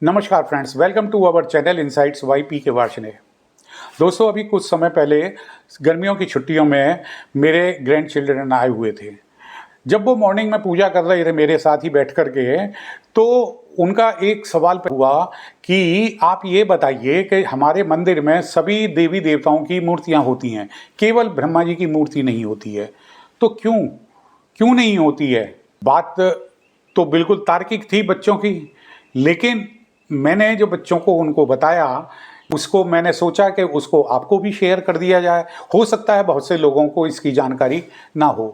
नमस्कार friends, welcome to our channel insights YP के वार्षणे। दोस्तों, अभी कुछ समय पहले गर्मियों की छुट्टियों में मेरे ग्रैंड चिल्ड्रन आए हुए थे। जब वो मॉर्निंग में पूजा कर रहे थे मेरे साथ ही बैठ कर के, तो उनका एक सवाल हुआ कि आप ये बताइए कि हमारे मंदिर में सभी देवी देवताओं की मूर्तियाँ होती हैं, केवल ब्रह्मा जी की मूर्ति नहीं होती है, तो क्यों क्यों नहीं होती है? बात तो बिल्कुल तार्किक थी बच्चों की, लेकिन मैंने जो बच्चों को उनको बताया, उसको मैंने सोचा कि उसको आपको भी शेयर कर दिया जाए। हो सकता है बहुत से लोगों को इसकी जानकारी ना हो।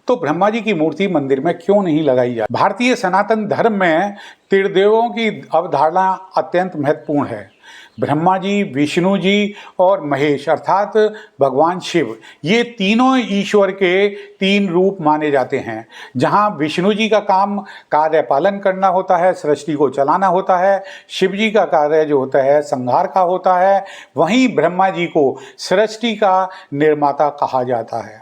तो ब्रह्मा जी की मूर्ति मंदिर में क्यों नहीं लगाई जाती? भारतीय सनातन धर्म में त्रिदेवों की अवधारणा अत्यंत महत्वपूर्ण है। ब्रह्मा जी, विष्णु जी और महेश अर्थात भगवान शिव, ये तीनों ईश्वर के तीन रूप माने जाते हैं। जहाँ विष्णु जी का काम कार्य पालन करना होता है, सृष्टि को चलाना होता है, शिव जी का कार्य जो होता है संहार का होता है, वहीं ब्रह्मा जी को सृष्टि का निर्माता कहा जाता है।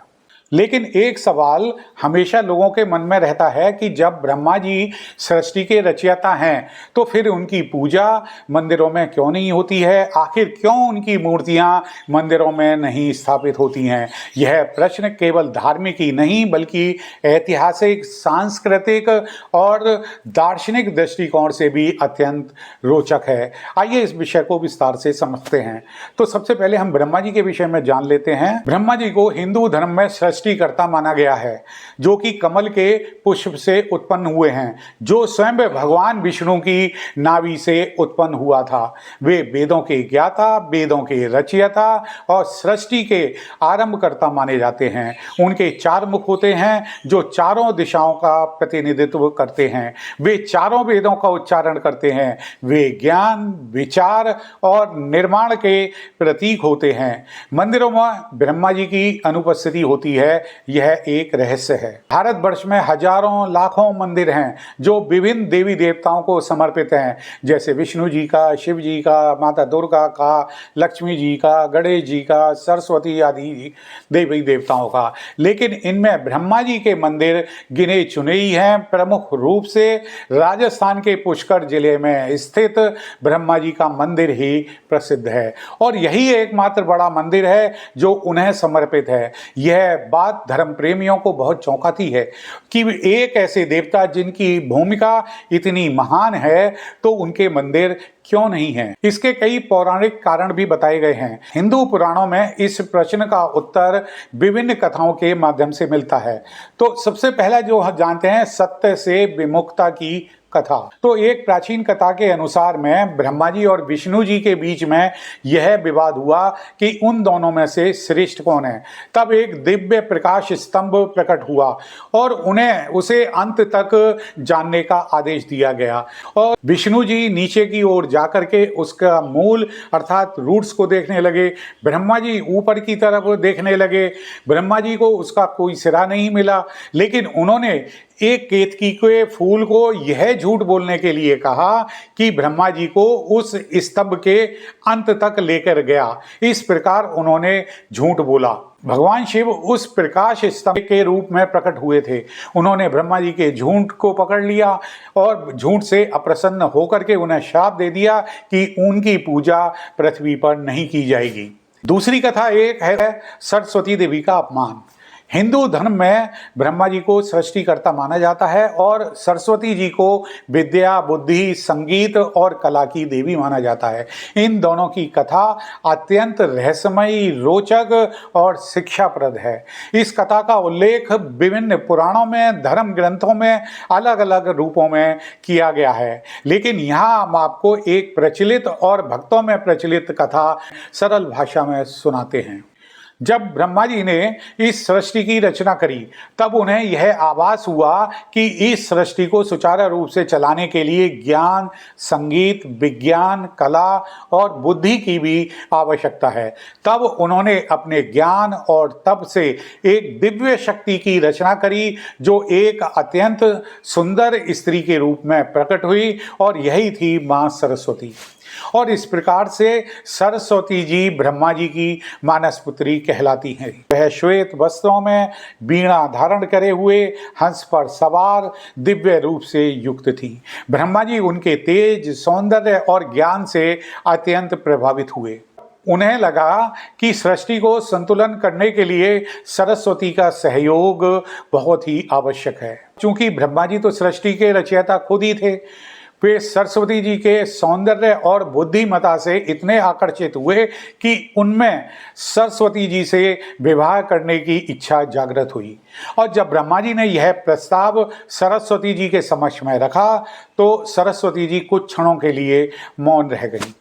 लेकिन एक सवाल हमेशा लोगों के मन में रहता है कि जब ब्रह्मा जी सृष्टि के रचयिता हैं, तो फिर उनकी पूजा मंदिरों में क्यों नहीं होती है? आखिर क्यों उनकी मूर्तियां मंदिरों में नहीं स्थापित होती हैं? यह प्रश्न केवल धार्मिक ही नहीं बल्कि ऐतिहासिक, सांस्कृतिक और दार्शनिक दृष्टिकोण से भी अत्यंत रोचक है। आइए इस विषय को विस्तार से समझते हैं। तो सबसे पहले हम ब्रह्मा जी के विषय में जान लेते हैं। ब्रह्मा जी को हिंदू धर्म में सृष्टिकर्ता माना गया है, जो कि कमल के पुष्प से उत्पन्न हुए हैं, जो स्वयं भगवान विष्णु की नाभि से उत्पन्न हुआ था। वे वेदों के ज्ञाता, वेदों के रचयिता और सृष्टि के आरंभकर्ता माने जाते हैं। उनके चार मुख होते हैं जो चारों दिशाओं का प्रतिनिधित्व करते हैं। वे चारों वेदों का उच्चारण करते हैं। वे ज्ञान, विचार और निर्माण के प्रतीक होते हैं। मंदिरों में ब्रह्मा जी की अनुपस्थिति होती है, यह एक रहस्य है। भारतवर्ष में हजारों लाखों मंदिर हैं जो विभिन्न देवी देवताओं को समर्पित हैं, जैसे विष्णु जी का, शिव जी का, माता दुर्गा का, लक्ष्मी जी का, गणेश जी का, सरस्वती आदि देवी देवताओं का। लेकिन इनमें ब्रह्मा जी के मंदिर गिने चुने ही हैं। प्रमुख रूप से राजस्थान के पुष्कर जिले में स्थित ब्रह्मा जी का मंदिर ही प्रसिद्ध है और यही एकमात्र बड़ा मंदिर है जो उन्हें समर्पित है। यह बात धर्म प्रेमियों को बहुत चौंकाती है कि एक ऐसे देवता जिनकी भूमिका इतनी महान है, तो उनके मंदिर क्यों नहीं है? इसके कई पौराणिक कारण भी बताए गए हैं। हिंदू पुराणों में इस प्रश्न का उत्तर विभिन्न कथाओं के माध्यम से मिलता है। तो सबसे पहला जो हम जानते हैं, सत्य से विमुखता की कथा। तो एक प्राचीन कथा के अनुसार में ब्रह्मा जी और विष्णु जी के बीच में यह विवाद हुआ कि उन दोनों में से श्रेष्ठ कौन है। तब एक दिव्य प्रकाश स्तंभ प्रकट हुआ और उन्हें उसे अंत तक जानने का आदेश दिया गया और विष्णु जी नीचे की ओर जाकर के उसका मूल अर्थात रूट्स को देखने लगे। ब्रह्मा जी ऊपर की तरफ देखने लगे। ब्रह्मा जी को उसका कोई सिरा नहीं मिला, लेकिन उन्होंने एक केतकी के फूल को यह झूठ बोलने के लिए कहा कि ब्रह्मा जी को उस स्तंभ के अंत तक लेकर गया। इस प्रकार उन्होंने झूठ बोला। भगवान शिव उस प्रकाश स्तंभ के रूप में प्रकट हुए थे। उन्होंने ब्रह्मा जी के झूठ को पकड़ लिया और झूठ से अप्रसन्न होकर के उन्हें श्राप दे दिया कि उनकी पूजा पृथ्वी पर नहीं की जाएगी। दूसरी कथा एक है सरस्वती देवी का अपमान। हिंदू धर्म में ब्रह्मा जी को सृष्टिकर्ता माना जाता है और सरस्वती जी को विद्या, बुद्धि, संगीत और कला की देवी माना जाता है। इन दोनों की कथा अत्यंत रहस्यमयी, रोचक और शिक्षाप्रद है। इस कथा का उल्लेख विभिन्न पुराणों में, धर्म ग्रंथों में अलग अलग रूपों में किया गया है, लेकिन यहाँ हम आपको एक प्रचलित और भक्तों में प्रचलित कथा सरल भाषा में सुनाते हैं। जब ब्रह्मा जी ने इस सृष्टि की रचना करी, तब उन्हें यह आभास हुआ कि इस सृष्टि को सुचारू रूप से चलाने के लिए ज्ञान, संगीत, विज्ञान, कला और बुद्धि की भी आवश्यकता है। तब उन्होंने अपने ज्ञान और तप से एक दिव्य शक्ति की रचना करी, जो एक अत्यंत सुंदर स्त्री के रूप में प्रकट हुई और यही थी मां सरस्वती। और इस प्रकार से सरस्वती जी ब्रह्मा जी की मानस पुत्री कहलाती हैं। वह श्वेत वस्त्रों में वीणा धारण करे हुए हंस पर सवार दिव्य रूप से युक्त थी। ब्रह्मा जी उनके तेज, सौंदर्य और ज्ञान से अत्यंत प्रभावित हुए। उन्हें लगा कि सृष्टि को संतुलन करने के लिए सरस्वती का सहयोग बहुत ही आवश्यक है। क्योंकि ब्रह्मा जी तो सृष्टि के रचयिता खुद ही थे, वे सरस्वती जी के सौंदर्य और बुद्धिमता से इतने आकर्षित हुए कि उनमें सरस्वती जी से विवाह करने की इच्छा जागृत हुई। और जब ब्रह्मा जी ने यह प्रस्ताव सरस्वती जी के समक्ष में रखा तो सरस्वती जी कुछ क्षणों के लिए मौन रह गई।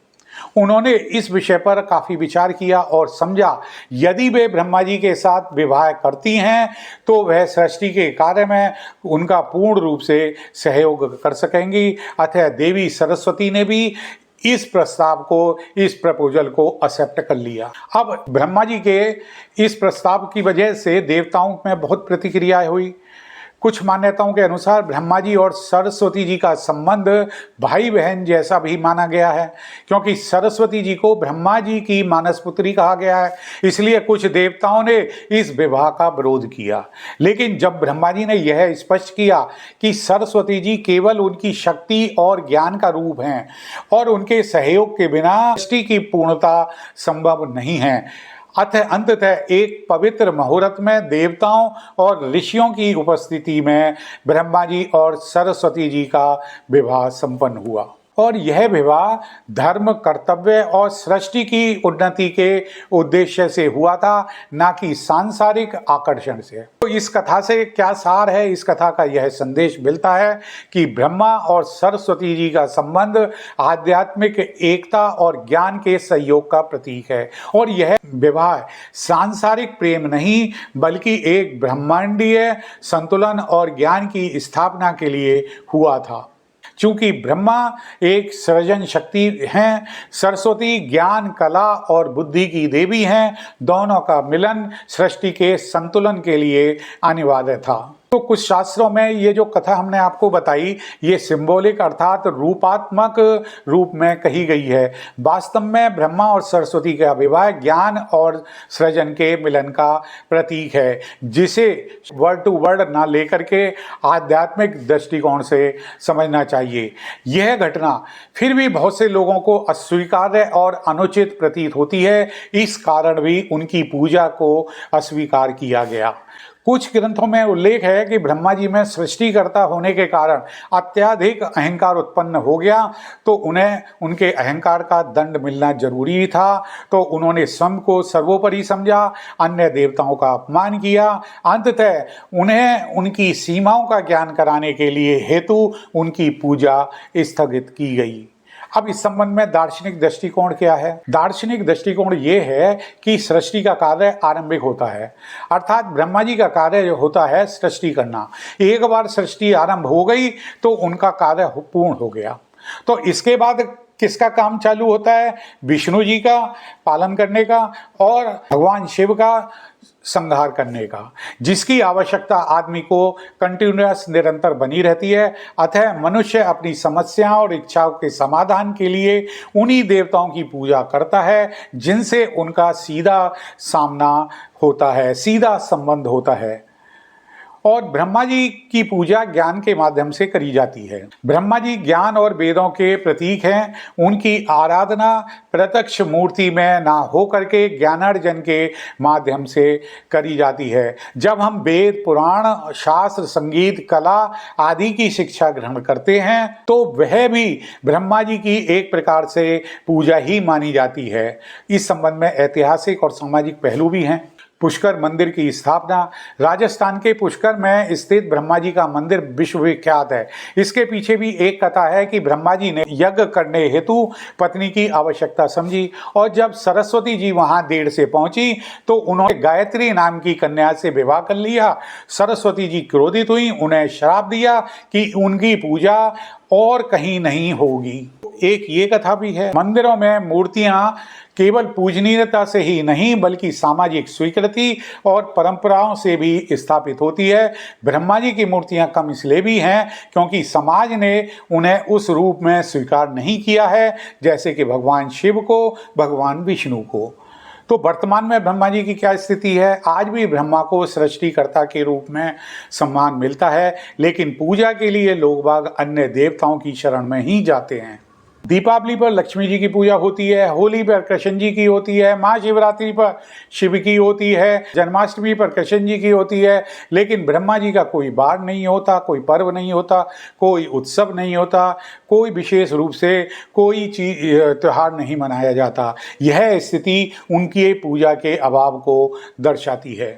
उन्होंने इस विषय पर काफी विचार किया और समझा यदि वे ब्रह्मा जी के साथ विवाह करती हैं तो वह सृष्टि के कार्य में उनका पूर्ण रूप से सहयोग कर सकेंगी। अतः देवी सरस्वती ने भी इस प्रस्ताव को, इस प्रपोजल को एक्सेप्ट कर लिया। अब ब्रह्मा जी के इस प्रस्ताव की वजह से देवताओं में बहुत प्रतिक्रिया हुई। कुछ मान्यताओं के अनुसार ब्रह्मा जी और सरस्वती जी का संबंध भाई बहन जैसा भी माना गया है, क्योंकि सरस्वती जी को ब्रह्मा जी की मानस पुत्री कहा गया है। इसलिए कुछ देवताओं ने इस विवाह का विरोध किया। लेकिन जब ब्रह्मा जी ने यह स्पष्ट किया कि सरस्वती जी केवल उनकी शक्ति और ज्ञान का रूप हैं और उनके सहयोग के बिना सृष्टि की पूर्णता संभव नहीं है, अतः अंततः एक पवित्र मुहूर्त में देवताओं और ऋषियों की उपस्थिति में ब्रह्मा जी और सरस्वती जी का विवाह संपन्न हुआ। और यह विवाह धर्म, कर्तव्य और सृष्टि की उन्नति के उद्देश्य से हुआ था, ना कि सांसारिक आकर्षण से। तो इस कथा से क्या सार है? इस कथा का यह संदेश मिलता है कि ब्रह्मा और सरस्वती जी का संबंध आध्यात्मिक एकता और ज्ञान के सहयोग का प्रतीक है। और यह विवाह सांसारिक प्रेम नहीं बल्कि एक ब्रह्मांडीय संतुलन और ज्ञान की स्थापना के लिए हुआ था। चूंकि ब्रह्मा एक सृजन शक्ति हैं, सरस्वती ज्ञान, कला और बुद्धि की देवी हैं, दोनों का मिलन सृष्टि के संतुलन के लिए अनिवार्य था। तो कुछ शास्त्रों में ये जो कथा हमने आपको बताई ये सिंबॉलिक अर्थात रूपात्मक रूप में कही गई है। वास्तव में ब्रह्मा और सरस्वती का विवाह ज्ञान और सृजन के मिलन का प्रतीक है, जिसे वर्ड टू वर्ड ना लेकर के आध्यात्मिक दृष्टिकोण से समझना चाहिए। यह घटना फिर भी बहुत से लोगों को अस्वीकार्य और अनुचित प्रतीत होती है, इस कारण भी उनकी पूजा को अस्वीकार किया गया। कुछ ग्रंथों में उल्लेख है कि ब्रह्मा जी में सृष्टिकर्ता होने के कारण अत्यधिक अहंकार उत्पन्न हो गया, तो उन्हें उनके अहंकार का दंड मिलना जरूरी था। तो उन्होंने स्वयं को सर्वोपरि समझा, अन्य देवताओं का अपमान किया। अंततः उन्हें उनकी सीमाओं का ज्ञान कराने के लिए हेतु उनकी पूजा स्थगित की गई। अब इस संबंध में दार्शनिक दृष्टिकोण क्या है? दार्शनिक दृष्टिकोण ये है कि सृष्टि का कार्य आरंभिक होता है, अर्थात ब्रह्मा जी का कार्य जो होता है सृष्टि करना। एक बार सृष्टि आरंभ हो गई तो उनका कार्य पूर्ण हो गया। तो इसके बाद किसका काम चालू होता है? विष्णु जी का पालन करने का और भगवान शिव का संहार करने का, जिसकी आवश्यकता आदमी को कंटिन्यूअस निरंतर बनी रहती है। अतः मनुष्य अपनी समस्याओं और इच्छाओं के समाधान के लिए उन्हीं देवताओं की पूजा करता है जिनसे उनका सीधा सामना होता है, सीधा संबंध होता है। और ब्रह्मा जी की पूजा ज्ञान के माध्यम से करी जाती है। ब्रह्मा जी ज्ञान और वेदों के प्रतीक हैं। उनकी आराधना प्रत्यक्ष मूर्ति में ना हो करके ज्ञानार्जन के माध्यम से करी जाती है। जब हम वेद, पुराण, शास्त्र, संगीत, कला आदि की शिक्षा ग्रहण करते हैं तो वह भी ब्रह्मा जी की एक प्रकार से पूजा ही मानी जाती है। इस संबंध में ऐतिहासिक और सामाजिक पहलू भी हैं। पुष्कर मंदिर की स्थापना, राजस्थान के पुष्कर में स्थित ब्रह्मा जी का मंदिर विश्वविख्यात है। इसके पीछे भी एक कथा है कि ब्रह्मा जी ने यज्ञ करने हेतु पत्नी की आवश्यकता समझी और जब सरस्वती जी वहां देर से पहुंची तो उन्होंने गायत्री नाम की कन्या से विवाह कर लिया। सरस्वती जी क्रोधित हुई, उन्हें श्राप दिया कि उनकी पूजा और कहीं नहीं होगी। एक ये कथा भी है, मंदिरों में मूर्तियां केवल पूजनीयता से ही नहीं बल्कि सामाजिक स्वीकृति और परंपराओं से भी स्थापित होती है। ब्रह्मा जी की मूर्तियां कम इसलिए भी हैं क्योंकि समाज ने उन्हें उस रूप में स्वीकार नहीं किया है जैसे कि भगवान शिव को, भगवान विष्णु को। तो वर्तमान में ब्रह्मा जी की क्या स्थिति है? आज भी ब्रह्मा को सृष्टिकर्ता के रूप में सम्मान मिलता है, लेकिन पूजा के लिए लोग बाग अन्य देवताओं की शरण में ही जाते हैं। दीपावली पर लक्ष्मी जी की पूजा होती है, होली पर कृष्ण जी की होती है, महाशिवरात्रि पर शिव की होती है, जन्माष्टमी पर कृष्ण जी की होती है, लेकिन ब्रह्मा जी का कोई बार नहीं होता, कोई पर्व नहीं होता, कोई उत्सव नहीं होता, कोई विशेष रूप से कोई त्यौहार नहीं मनाया जाता। यह स्थिति उनकी पूजा के अभाव को दर्शाती है।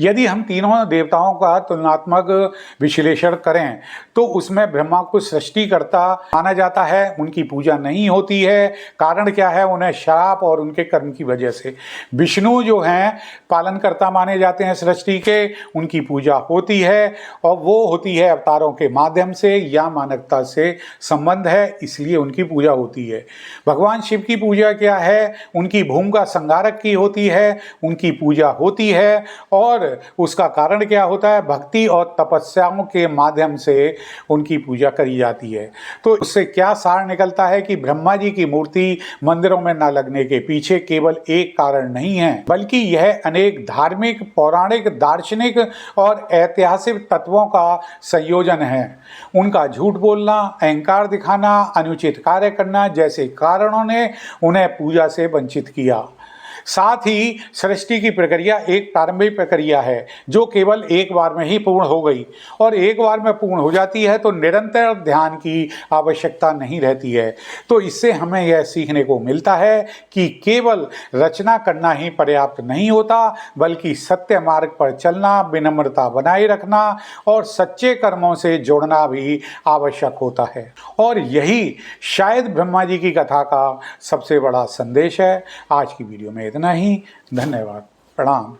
यदि हम तीनों देवताओं का तुलनात्मक विश्लेषण करें तो उसमें ब्रह्मा को सृष्टिकर्ता माना जाता है, उनकी पूजा नहीं होती है। कारण क्या है? उन्हें श्राप और उनके कर्म की वजह से। विष्णु जो हैं पालनकर्ता माने जाते हैं सृष्टि के, उनकी पूजा होती है और वो होती है अवतारों के माध्यम से या मानवता से संबंध है, इसलिए उनकी पूजा होती है। भगवान शिव की पूजा क्या है? उनकी भूमिका संहारक की होती है, उनकी पूजा होती है और उसका कारण क्या होता है? भक्ति और तपस्याओं के माध्यम से उनकी पूजा करी जाती है। तो उससे क्या सार निकलता है कि ब्रह्मा जी की मूर्ति मंदिरों में न लगने के पीछे केवल एक कारण नहीं है, बल्कि यह अनेक धार्मिक, पौराणिक, दार्शनिक और ऐतिहासिक तत्वों का संयोजन है। उनका झूठ बोलना, अहंकार दिखाना, अनुचित कार्य करना जैसे कारणों ने उन्हें पूजा से वंचित किया। साथ ही सृष्टि की प्रक्रिया एक प्रारंभिक प्रक्रिया है जो केवल एक बार में ही पूर्ण हो गई, और एक बार में पूर्ण हो जाती है तो निरंतर ध्यान की आवश्यकता नहीं रहती है। तो इससे हमें यह सीखने को मिलता है कि केवल रचना करना ही पर्याप्त नहीं होता, बल्कि सत्य मार्ग पर चलना, विनम्रता बनाए रखना और सच्चे कर्मों से जुड़ना भी आवश्यक होता है। और यही शायद ब्रह्मा जी की कथा का सबसे बड़ा संदेश है। आज की वीडियो में इतना ही। धन्यवाद। प्रणाम।